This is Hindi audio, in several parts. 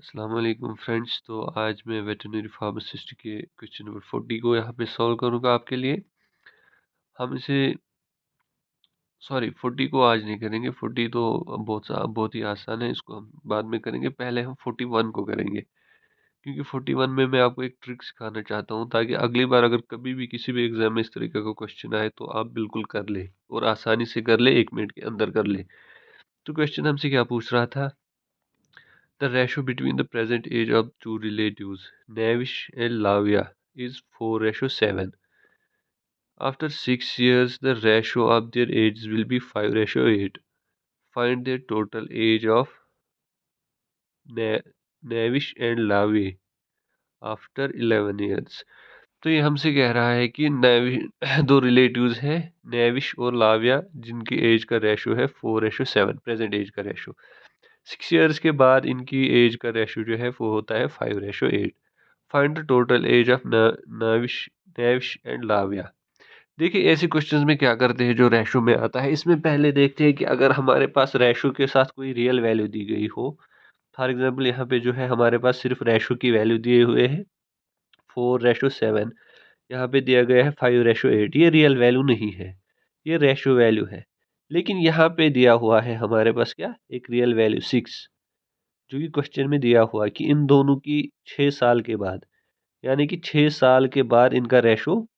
अस्सलाम वालेकुम फ्रेंड्स। तो आज मैं वेटरनरी फार्मासिस्ट के क्वेश्चन नंबर 40 को यहाँ पे सॉल्व करूँगा आपके लिए। हम इसे 40 को आज नहीं करेंगे। 40 तो बहुत ही आसान है, इसको हम बाद में करेंगे। पहले हम 41 को करेंगे, क्योंकि 41 में मैं आपको एक ट्रिक सिखाना चाहता हूँ, ताकि अगली बार अगर कभी भी किसी भी एग्जाम में इस तरीके का क्वेश्चन आए तो आप बिल्कुल कर ले और आसानी से कर ले, 1 मिनट के अंदर कर ले। तो क्वेश्चन हमसे क्या पूछ रहा था? The ratio between the present age of two relatives, Navish and Lavia, is 4:7. After 6 years, the ratio of their ages will be 5:8. Find their total age of Na- Navish and Lavia after 11 years. तो ये हमसे कह रहा है कि नेविश दो रिलेटिव्स हैं, नेविश और लाविया, जिनकी एज का रेशो है 4:7, प्रेजेंट एज का रेशो। 6 ईयर्स के बाद इनकी एज का रेशो जो है वो होता है 5:8। Find the total age of Navish Nevish and Lavia. देखिए, ऐसे क्वेश्चंस में क्या करते हैं जो रेशो में आता है, इसमें पहले देखते हैं कि अगर हमारे पास रेशो के साथ कोई रियल वैल्यू दी गई हो। फॉर एग्जांपल यहाँ पे जो है हमारे पास सिर्फ रेशो की वैल्यू दिए हुए हैं 4:7, यहाँ पे दिया गया है 5:8। ये रियल वैल्यू नहीं है, ये रेशो वैल्यू है। लेकिन यहाँ पे दिया हुआ है हमारे पास क्या, एक रियल वैल्यू 6, जो कि क्वेश्चन में दिया हुआ कि इन दोनों की 6 साल के बाद, यानी कि 6 साल के बाद इनका रेशो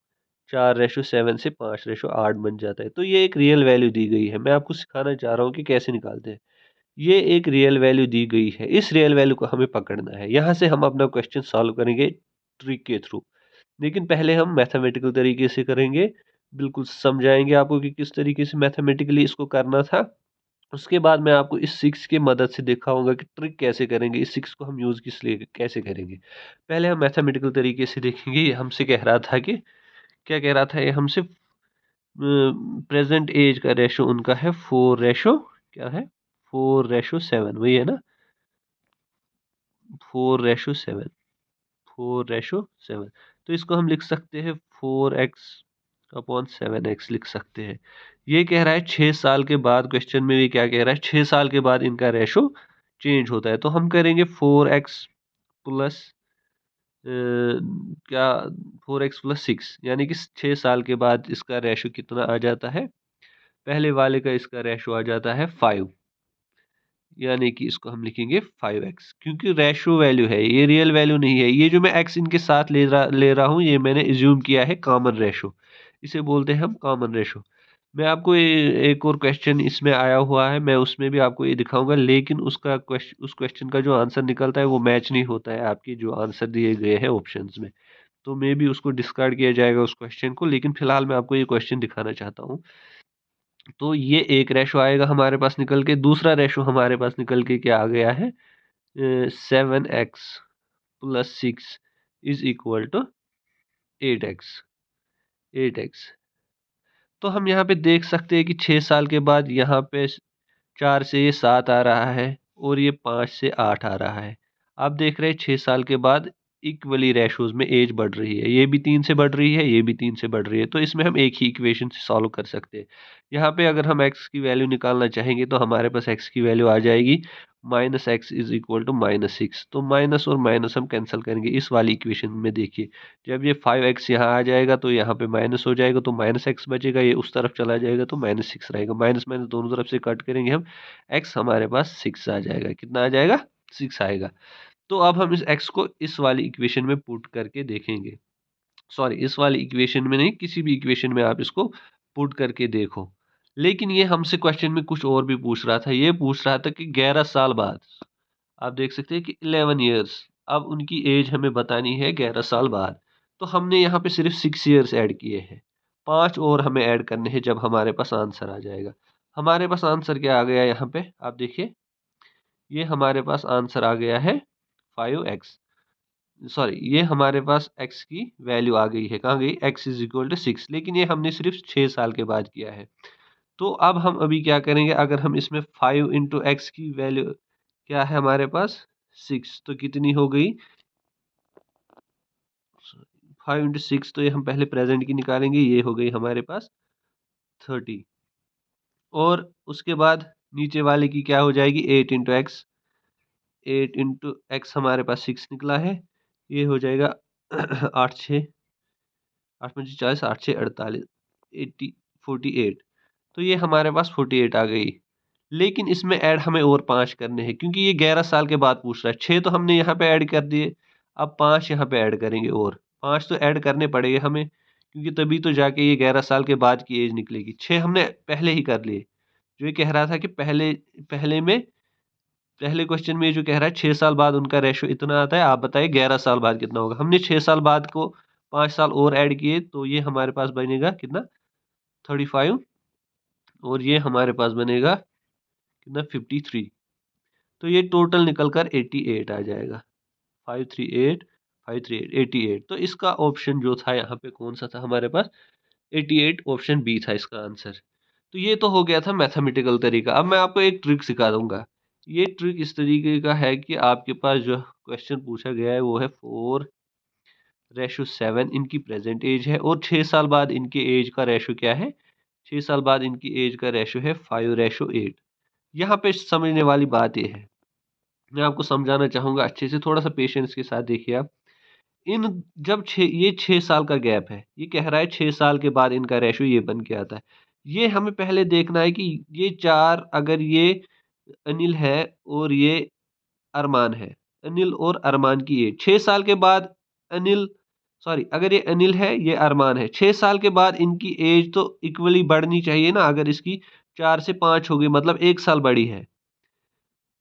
4:7 से 5:8 बन जाता है। तो ये एक रियल वैल्यू दी गई है। मैं आपको सिखाना चाह रहा हूँ कि कैसे निकालते हैं। ये एक रियल वैल्यू दी गई है, इस रियल वैल्यू को हमें पकड़ना है। यहाँ से हम अपना क्वेश्चन सॉल्व करेंगे ट्रिक के थ्रू। लेकिन पहले हम मैथमेटिकल तरीके से करेंगे, बिल्कुल समझाएंगे आपको कि किस तरीके से मैथमेटिकली इसको करना था। उसके बाद मैं आपको इस 6 की मदद से दिखाऊंगा कि ट्रिक कैसे करेंगे, इस 6 को हम यूज़ किस लिए कैसे करेंगे। पहले हम मैथमेटिकल तरीके से देखेंगे। ये हमसे कह रहा था कि, क्या कह रहा था ये हमसे, प्रेजेंट एज का रेशो उनका है 4:7, वही है ना, 4:7, 4:7। तो इसको हम लिख सकते हैं 4x/7x लिख सकते हैं। ये कह रहा है 6 साल के बाद, क्वेश्चन में भी क्या कह रहा है, 6 साल के बाद इनका रेशो चेंज होता है। तो हम करेंगे 4x प्लस क्या 4x+6, यानी कि 6 साल के बाद इसका रेशो कितना आ जाता है, पहले वाले का इसका रेशो आ जाता है 5, यानी कि इसको हम लिखेंगे 5x, क्योंकि रेशो वैल्यू है, ये रियल वैल्यू नहीं है। ये जो मैं x इनके साथ ले रहा हूँ, ये मैंने एज्यूम किया है कॉमन रेशो, इसे बोलते हैं हम कॉमन रेशो। मैं आपको एक और क्वेश्चन इसमें आया हुआ है, मैं उसमें भी आपको ये दिखाऊंगा, लेकिन उस क्वेश्चन का जो आंसर निकलता है वो मैच नहीं होता है आपकी जो आंसर दिए गए हैं ऑप्शंस में। तो मे भी उसको डिस्कार्ड किया जाएगा उस क्वेश्चन को, लेकिन फिलहाल मैं आपको ये क्वेश्चन दिखाना चाहता हूँ। तो ये एक रेशो आएगा हमारे पास निकल के, दूसरा रेशो हमारे पास निकल के क्या आ गया है, 7x+6 is equal to 8x। 8x। तो हम यहाँ पे देख सकते हैं कि 6 साल के बाद यहाँ पे 4 से ये 7 आ रहा है और ये 5 से 8 आ रहा है। आप देख रहे हैं 6 साल के बाद इक्वली रेशोज में एज बढ़ रही है, ये भी 3 से बढ़ रही है, ये भी 3 से बढ़ रही है। तो इसमें हम एक ही इक्वेशन से सॉल्व कर सकते हैं। यहाँ पे अगर हम x की वैल्यू निकालना चाहेंगे तो हमारे पास x की वैल्यू आ जाएगी -x इज इक्वल टू -6। तो माइनस और माइनस हम कैंसिल करेंगे इस वाली इक्वेशन में। देखिए, जब ये 5x यहाँ आ जाएगा तो यहाँ पे माइनस हो जाएगा, तो -x बचेगा, ये उस तरफ चला जाएगा तो -6 रहेगा। माइनस माइनस दोनों तरफ से कट करेंगे हम, x हमारे पास 6 आ जाएगा। कितना आ जाएगा? 6 आएगा। तो अब हम इस x को इस वाली इक्वेशन में पुट करके देखेंगे। इस वाली इक्वेशन में नहीं, किसी भी इक्वेशन में आप इसको पुट करके देखो। लेकिन ये हमसे क्वेश्चन में कुछ और भी पूछ रहा था। ये पूछ रहा था कि 11 साल बाद, आप देख सकते हैं कि 11 ईयर्स, अब उनकी एज हमें बतानी है 11 साल बाद। तो हमने यहाँ पे सिर्फ 6 ईयर्स ऐड किए हैं, 5 और हमें ऐड करने हैं जब हमारे पास आंसर आ जाएगा। हमारे पास आंसर क्या आ गया यहाँ पे, आप देखिए, ये हमारे पास आंसर आ गया है 5x। ये हमारे पास x की वैल्यू आ गई है, कहाँ गई, x इज इक्वल टू 6। लेकिन ये हमने सिर्फ 6 साल के बाद किया है। तो अब हम अभी क्या करेंगे, अगर हम इसमें 5 इंटू एक्स की वैल्यू क्या है हमारे पास, 6, तो कितनी हो गई, 5 इंटू 6, तो ये हम पहले प्रेजेंट की निकालेंगे, ये हो गई हमारे पास 30। और उसके बाद नीचे वाले की क्या हो जाएगी, 8 इंटू एक्स। 8 इंटू एक्स हमारे पास 6 निकला है। ये हो जाएगा 8 6 8 पंजे 40 8 6 48 80 48। तो ये हमारे पास 48 आ गई। लेकिन इसमें ऐड हमें और 5 करने हैं क्योंकि ये 11 साल के बाद पूछ रहा है। 6 तो हमने यहाँ पे ऐड कर दिए, अब 5 यहाँ पे ऐड करेंगे और 5 तो ऐड करने पड़ेंगे हमें क्योंकि तभी तो जाके ये 11 साल के बाद की एज निकलेगी। 6 हमने पहले ही कर लिए। जो ये कह रहा था कि पहले पहले में पहले क्वेश्चन में ये जो कह रहा है 6 साल बाद उनका रेशियो इतना आता है, आप बताइए 11 साल बाद कितना होगा? हमने 6 साल बाद को 5 साल और ऐड किए तो ये हमारे पास बनेगा कितना 35 और ये हमारे पास बनेगा कितना 53। तो ये टोटल निकल कर 88 आ जाएगा। 538 538 88। तो इसका ऑप्शन जो था यहाँ पे कौन सा था हमारे पास 88 ऑप्शन बी था इसका आंसर। तो ये तो हो गया था मैथमेटिकल तरीका। अब मैं आपको एक ट्रिक सिखा दूंगा। ये ट्रिक इस तरीके का है कि आपके पास जो क्वेश्चन पूछा गया है वो है 4:7 इनकी प्रेजेंट एज है और 6 साल बाद इनके एज का रेशो क्या है? 6 साल बाद इनकी एज का रेशो है 5:8। यहाँ पे समझने वाली बात ये है, मैं आपको समझाना चाहूंगा अच्छे से, थोड़ा सा पेशेंस के साथ देखिए आप। इन जब ये 6 साल का गैप है, ये कह रहा है 6 साल के बाद इनका रेशो ये बन के आता है। ये हमें पहले देखना है कि ये चार, अगर ये अनिल है और ये अरमान है, अनिल और अरमान की एज 6 साल के बाद अनिल, सॉरी, अगर ये अनिल है ये अरमान है, 6 साल के बाद इनकी एज तो इक्वली बढ़नी चाहिए ना। अगर इसकी 4 से 5 हो गई मतलब 1 साल बड़ी है।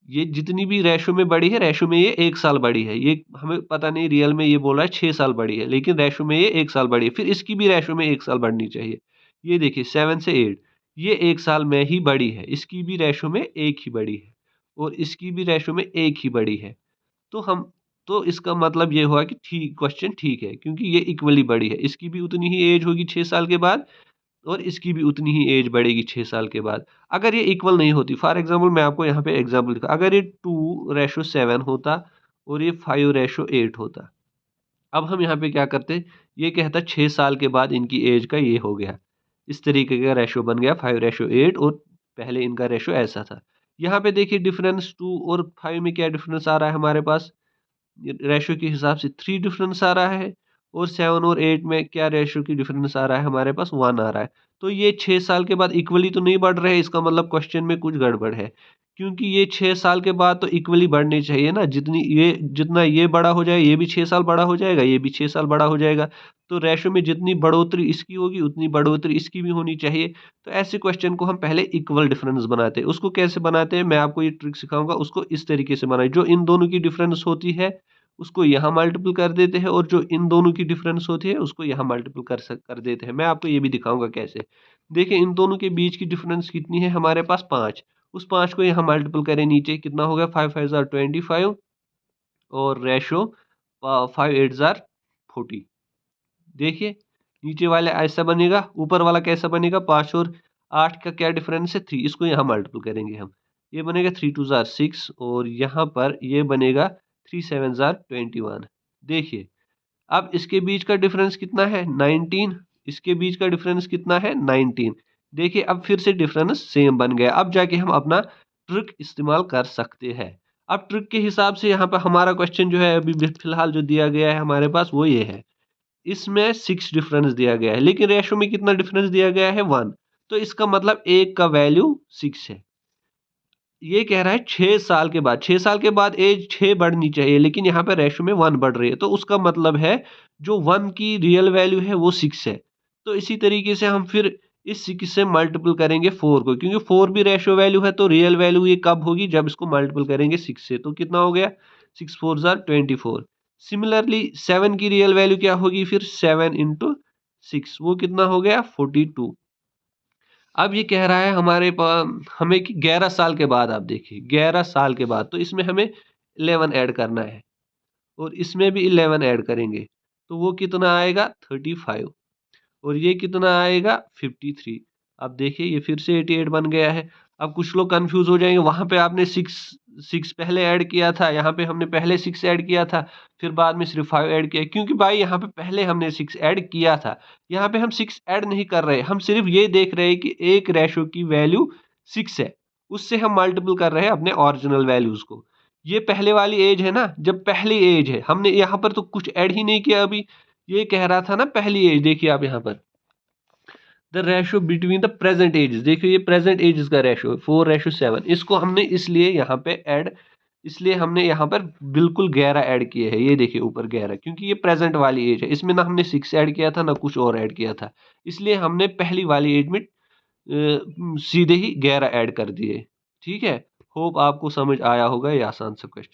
ये जितनी भी रेशो में बड़ी है, रेशो में ये 1 साल बड़ी है। ये हमें पता नहीं रियल में ये बोल रहा है 6 साल बड़ी है, लेकिन रेशो में ये 1 साल बड़ी है। फिर इसकी भी रेशो में 1 साल बढ़नी चाहिए। ये देखिए 7 से 8, ये 1 साल में ही बड़ी है, इसकी भी रेशो में एक ही बड़ी है और इसकी भी रेशो में एक ही बड़ी है। तो हम तो इसका मतलब ये हुआ कि ठीक, क्वेश्चन ठीक है क्योंकि ये इक्वली बड़ी है। इसकी भी उतनी ही एज होगी 6 साल के बाद और इसकी भी उतनी ही एज बढ़ेगी 6 साल के बाद। अगर ये इक्वल नहीं होती, फॉर एग्जांपल मैं आपको यहाँ पे एग्जांपल दिखा, अगर ये 2:7 होता और ये 5:8 होता, अब हम यहाँ पे क्या करते, ये कहता 6 साल के बाद इनकी एज का ये हो गया, इस तरीके का रेशो बन गया 5:8 और पहले इनका रेशो ऐसा था। यहाँ पे देखिए डिफरेंस 2 और 5 में क्या डिफरेंस आ रहा है हमारे पास, रेशो के हिसाब से 3 डिफरेंस आ रहा है और 7 और 8 में क्या रेशो की डिफरेंस आ रहा है हमारे पास 1 आ रहा है। तो ये 6 साल के बाद इक्वली तो नहीं बढ़ रहे, इसका मतलब क्वेश्चन में कुछ गड़बड़ है क्योंकि ये 6 साल के बाद तो इक्वली बढ़नी चाहिए ना। जितना ये बड़ा हो जाए ये भी 6 साल बड़ा हो जाएगा, ये भी 6 साल बड़ा हो जाएगा। तो रेशो में जितनी बढ़ोतरी इसकी होगी उतनी बढ़ोतरी इसकी भी होनी चाहिए। तो ऐसे क्वेश्चन को हम पहले इक्वल डिफरेंस बनाते हैं। उसको कैसे बनाते हैं मैं आपको ये ट्रिक सिखाऊंगा। उसको इस तरीके से बनाए, जो इन दोनों की डिफरेंस होती है उसको यहाँ मल्टीपल कर देते हैं और जो इन दोनों की डिफरेंस होती है उसको यहाँ मल्टीपल कर देते हैं। मैं आपको ये भी दिखाऊंगा कैसे। देखिए इन दोनों के बीच की डिफरेंस कितनी है हमारे पास 5, उस 5 को यहाँ मल्टीपल करें नीचे कितना हो गया 5 5 जार 25 और रेशो 5 8 जार 40। देखिए नीचे वाले ऐसा बनेगा, ऊपर वाला कैसा बनेगा, 5 और 8 का क्या डिफरेंस है 3, इसको यहाँ मल्टीपल करेंगे हम, ये बनेगा 3 2 जार 6 और यहाँ पर ये बनेगा 3 7 जार 21। देखिए अब इसके बीच का डिफरेंस कितना है 19, इसके बीच का डिफरेंस कितना है 19। देखिए अब फिर से डिफरेंस सेम बन गया। अब जाके हम अपना ट्रिक इस्तेमाल कर सकते हैं। अब ट्रिक के हिसाब से यहाँ पर हमारा क्वेश्चन जो है अभी फिलहाल जो दिया गया है हमारे पास वो ये है, इसमें 6 डिफरेंस दिया गया है लेकिन रेशो में कितना डिफरेंस दिया गया है 1। तो इसका मतलब एक का वैल्यू 6 है। ये कह रहा है 6 साल के बाद, 6 साल के बाद एज 6 बढ़नी चाहिए लेकिन यहाँ पे रेशो में 1 बढ़ रही है। तो उसका मतलब है जो 1 की रियल वैल्यू है वो 6 है। तो इसी तरीके से हम फिर इस 6 से मल्टीपल करेंगे 4 को, क्योंकि 4 भी रेशो वैल्यू है। तो रियल वैल्यू ये कब होगी जब इसको मल्टीपल करेंगे 6 से। तो कितना हो गया 6 4 जार 24। सिमिलरली 7 की रियल वैल्यू क्या होगी फिर 7 इंटू 6, वो कितना हो गया 42। अब ये कह रहा है हमारे पास हमें कि 11 साल के बाद, आप देखिए 11 साल के बाद, तो इसमें हमें 11 ऐड करना है और इसमें भी 11 ऐड करेंगे तो वो कितना आएगा 35 और ये कितना आएगा 53। अब देखिए ये फिर से 88 बन गया है। अब कुछ लोग कंफ्यूज हो जाएंगे, वहां पे आपने 6 6 पहले ऐड किया था, यहाँ पे हमने पहले 6 ऐड किया था फिर बाद में सिर्फ 5 ऐड किया, क्योंकि भाई यहाँ पे पहले हमने 6 ऐड किया था। यहाँ पे हम 6 ऐड नहीं कर रहे, हम सिर्फ ये देख रहे हैं कि एक रेशो की वैल्यू 6 है, उससे हम मल्टीपल कर रहे हैं अपने ओरिजिनल वैल्यूज को। ये पहले वाली एज है ना, जब पहली एज है, हमने यहाँ पर तो कुछ ऐड ही नहीं किया अभी। ये कह रहा था ना पहली एज, देखिए आप यहाँ पर the ratio between the present ages, देखिए ये प्रेजेंट एजेस का रेशो 4:7, इसको हमने इसलिए यहाँ पे ऐड, इसलिए हमने यहाँ पर बिल्कुल 11 ऐड किए हैं, ये देखिए ऊपर 11, क्योंकि ये प्रेजेंट वाली एज है, इसमें ना हमने 6 ऐड किया था ना कुछ और ऐड किया था, इसलिए हमने पहली वाली एज में सीधे ही 11 ऐड कर दिए। ठीक है, होप आपको समझ आया होगा ये आसान सा क्वेश्चन।